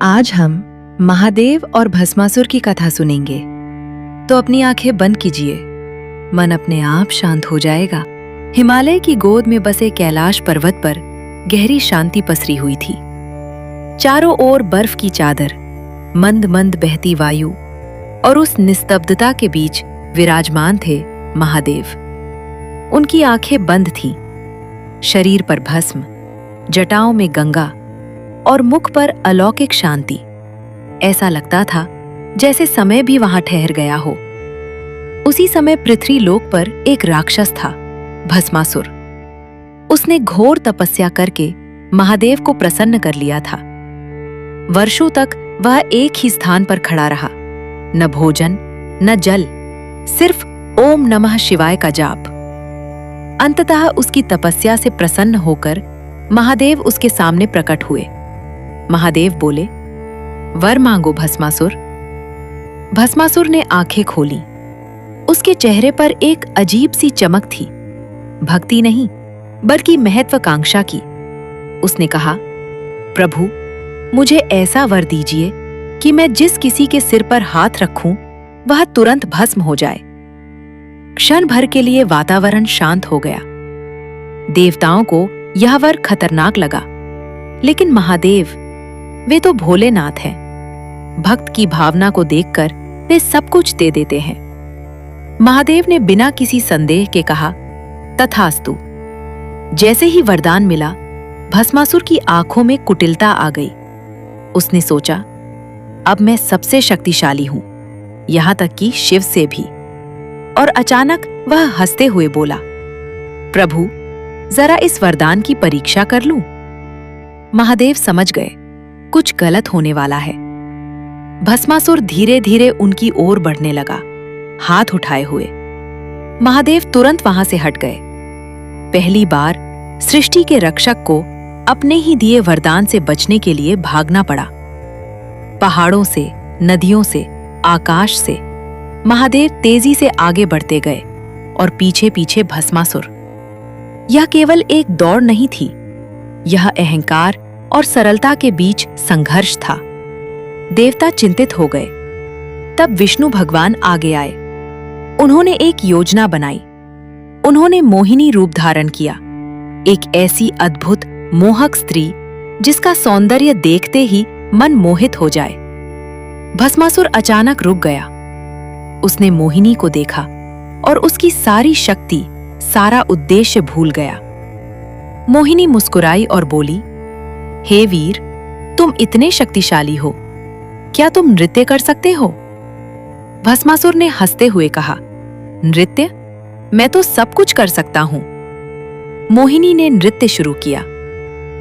आज हम महादेव और भस्मासुर की कथा सुनेंगे। तो अपनी आंखें बंद कीजिए, मन अपने आप शांत हो जाएगा। हिमालय की गोद में बसे कैलाश पर्वत पर गहरी शांति पसरी हुई थी। चारों ओर बर्फ की चादर, मंद मंद बहती वायु और उस निस्तब्धता के बीच विराजमान थे महादेव। उनकी आंखें बंद थीं, शरीर पर भस्म, जटाओं में गंगा और मुख पर अलौकिक शांति। ऐसा लगता था जैसे समय भी वहां ठहर गया हो। उसी समय पृथ्वी लोक पर एक राक्षस था, भस्मासुर। उसने घोर तपस्या करके महादेव को प्रसन्न कर लिया था। वर्षों तक वह एक ही स्थान पर खड़ा रहा, न भोजन न जल, सिर्फ ओम नमः शिवाय का जाप। अंततः उसकी तपस्या से प्रसन्न होकर महादेव उसके सामने प्रकट हुए। महादेव बोले, वर मांगो भस्मासुर। भस्मासुर ने आंखें खोली। उसके चेहरे पर एक अजीब सी चमक थी, भक्ति नहीं बल्कि महत्वाकांक्षा की। उसने कहा, प्रभु, मुझे ऐसा वर दीजिए कि मैं जिस किसी के सिर पर हाथ रखूं वह तुरंत भस्म हो जाए। क्षण भर के लिए वातावरण शांत हो गया। देवताओं को यह वर खतरनाक लगा, लेकिन महादेव, वे तो भोलेनाथ हैं। भक्त की भावना को देखकर वे सब कुछ दे देते हैं। महादेव ने बिना किसी संदेह के कहा, तथास्तु। जैसे ही वरदान मिला, भस्मासुर की आंखों में कुटिलता आ गई। उसने सोचा, अब मैं सबसे शक्तिशाली हूं, यहां तक कि शिव से भी। और अचानक वह हंसते हुए बोला, प्रभु, जरा इस वरदान की परीक्षा कर लूं। महादेव समझ गए कुछ गलत होने वाला है। भस्मासुर धीरे धीरे उनकी ओर बढ़ने लगा, हाथ उठाए हुए। महादेव तुरंत वहां से हट गए। पहली बार सृष्टि के रक्षक को अपने ही दिए वरदान से बचने के लिए भागना पड़ा। पहाड़ों से, नदियों से, आकाश से महादेव तेजी से आगे बढ़ते गए और पीछे पीछे भस्मासुर। यह केवल एक दौड़ नहीं थी, यह अहंकार और सरलता के बीच संघर्ष था। देवता चिंतित हो गए। तब विष्णु भगवान आगे आए। उन्होंने एक योजना बनाई। उन्होंने मोहिनी रूप धारण किया, एक ऐसी अद्भुत मोहक स्त्री जिसका सौंदर्य देखते ही मन मोहित हो जाए। भस्मासुर अचानक रुक गया। उसने मोहिनी को देखा और उसकी सारी शक्ति, सारा उद्देश्य भूल गया। मोहिनी मुस्कुराई और बोली, हे वीर, तुम इतने शक्तिशाली हो, क्या तुम नृत्य कर सकते हो? भस्मासुर ने हंसते हुए कहा, नृत्य? मैं तो सब कुछ कर सकता हूं। मोहिनी ने नृत्य शुरू किया।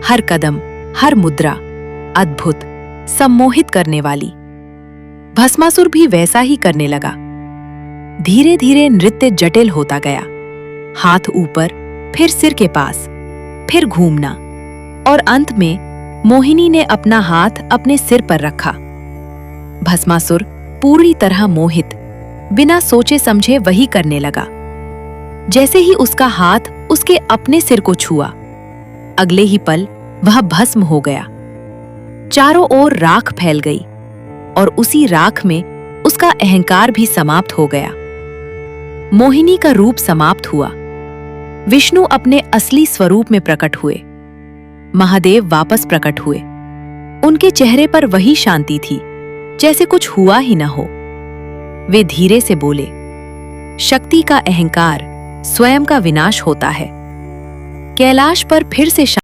हर कदम, हर मुद्रा अद्भुत, सम्मोहित करने वाली। भस्मासुर भी वैसा ही करने लगा। धीरे धीरे नृत्य जटिल होता गया। हाथ ऊपर, फिर सिर के पास, फिर घूमना, और अंत में मोहिनी ने अपना हाथ अपने सिर पर रखा। भस्मासुर पूरी तरह मोहित, बिना सोचे समझे वही करने लगा। जैसे ही उसका हाथ उसके अपने सिर को छुआ, अगले ही पल वह भस्म हो गया। चारों ओर राख फैल गई और उसी राख में उसका अहंकार भी समाप्त हो गया। मोहिनी का रूप समाप्त हुआ। विष्णु अपने असली स्वरूप में प्रकट हुए। महादेव वापस प्रकट हुए। उनके चेहरे पर वही शांति थी, जैसे कुछ हुआ ही न हो। वे धीरे से बोले, शक्ति का अहंकार स्वयं का विनाश होता है। कैलाश पर फिर से